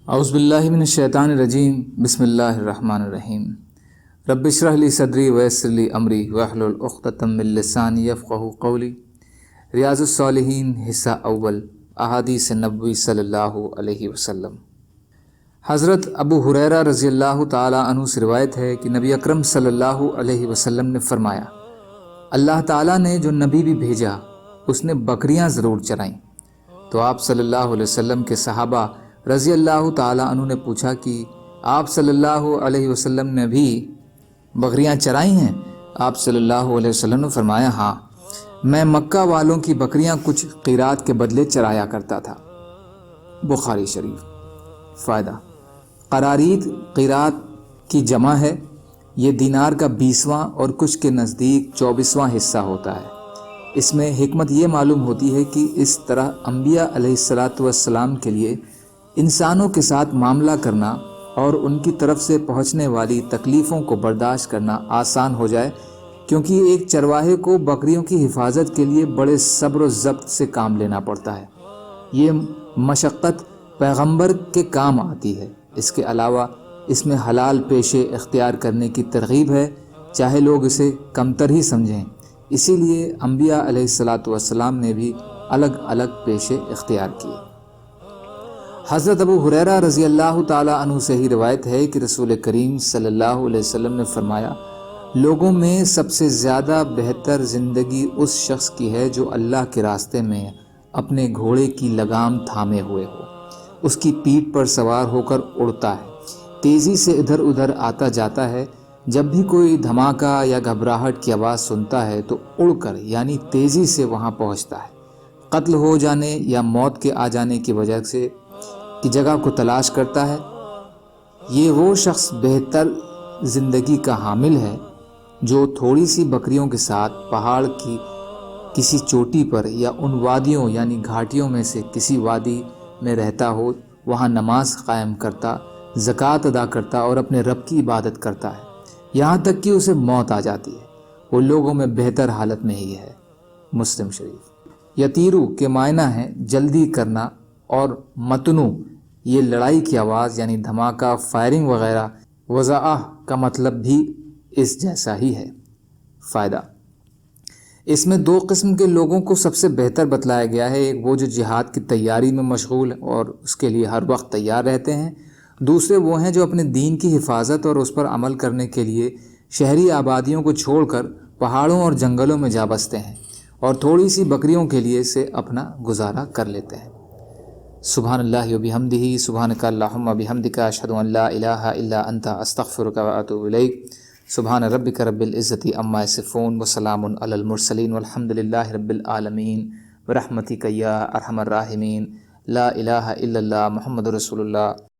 اعوذ باللہ من الشیطان الرجیم بسم اللہ الرحمن الرحیم رب اشرح لی صدری ویسر لی امری واحلل عقدۃ من لسانی یفقہوا قولی۔ ریاض الصالحین حصہ اول، احادیث نبوی صلی اللہ علیہ وسلم۔ حضرت ابو ہریرہ رضی اللہ تعالی عنہ سے روایت ہے کہ نبی اکرم صلی اللہ علیہ وسلم نے فرمایا، اللہ تعالیٰ نے جو نبی بھی بھیجا اس نے بکریاں ضرور چرائیں۔ تو آپ صلی اللہ علیہ وسلم کے صحابہ رضی اللہ تعالیٰ عنہ نے پوچھا کہ آپ صلی اللہ علیہ وسلم نے بھی بکریاں چرائی ہیں؟ آپ صلی اللہ علیہ وسلم نے فرمایا، ہاں، میں مکہ والوں کی بکریاں کچھ قیرات کے بدلے چرایا کرتا تھا۔ بخاری شریف۔ فائدہ: قرارید قیرات کی جمع ہے۔ یہ دینار کا 20واں اور کچھ کے نزدیک 24واں حصہ ہوتا ہے۔ اس میں حکمت یہ معلوم ہوتی ہے کہ اس طرح انبیاء علیہ السلام کے لیے انسانوں کے ساتھ معاملہ کرنا اور ان کی طرف سے پہنچنے والی تکلیفوں کو برداشت کرنا آسان ہو جائے، کیونکہ ایک چرواہے کو بکریوں کی حفاظت کے لیے بڑے صبر و ضبط سے کام لینا پڑتا ہے۔ یہ مشقت پیغمبر کے کام آتی ہے۔ اس کے علاوہ اس میں حلال پیشے اختیار کرنے کی ترغیب ہے، چاہے لوگ اسے کمتر ہی سمجھیں۔ اسی لیے انبیاء علیہ السلام نے بھی الگ الگ پیشے اختیار کیے۔ حضرت ابو ہریرہ رضی اللہ تعالیٰ عنہ سے ہی روایت ہے کہ رسول کریم صلی اللہ علیہ وسلم نے فرمایا، لوگوں میں سب سے زیادہ بہتر زندگی اس شخص کی ہے جو اللہ کے راستے میں اپنے گھوڑے کی لگام تھامے ہوئے ہو، اس کی پیٹھ پر سوار ہو کر اڑتا ہے، تیزی سے ادھر ادھر آتا جاتا ہے، جب بھی کوئی دھماکہ یا گھبراہٹ کی آواز سنتا ہے تو اڑ کر یعنی تیزی سے وہاں پہنچتا ہے، قتل ہو جانے یا موت کے آ جانے کی وجہ سے کی جگہ کو تلاش کرتا ہے۔ یہ وہ شخص بہتر زندگی کا حامل ہے جو تھوڑی سی بکریوں کے ساتھ پہاڑ کی کسی چوٹی پر یا ان وادیوں یعنی گھاٹیوں میں سے کسی وادی میں رہتا ہو، وہاں نماز قائم کرتا، زکوٰۃ ادا کرتا اور اپنے رب کی عبادت کرتا ہے، یہاں تک کہ اسے موت آ جاتی ہے، وہ لوگوں میں بہتر حالت میں ہی ہے۔ مسلم شریف۔ یتیرو کے معنی ہے جلدی کرنا، اور متنو یہ لڑائی کی آواز یعنی دھماکہ، فائرنگ وغیرہ۔ وضاء کا مطلب بھی اس جیسا ہی ہے۔ فائدہ: اس میں دو قسم کے لوگوں کو سب سے بہتر بتلایا گیا ہے، ایک وہ جو جہاد کی تیاری میں مشغول اور اس کے لیے ہر وقت تیار رہتے ہیں، دوسرے وہ ہیں جو اپنے دین کی حفاظت اور اس پر عمل کرنے کے لیے شہری آبادیوں کو چھوڑ کر پہاڑوں اور جنگلوں میں جا بستے ہیں اور تھوڑی سی بکریوں کے لیے سے اپنا گزارا کر لیتے ہیں۔ سبحان اللہ و بحمدہ، سبحانک اللہم و بحمدک، اشہد ان لا الہ الا انت، استغفرک و اتوب الیک۔ سبحان ربک رب العزۃ عما یصفون وسلام علی المرسلین والحمد للہ رب العالمین برحمتک یا ارحم الراحمین۔ لا الہ الا اللہ محمد رسول اللہ۔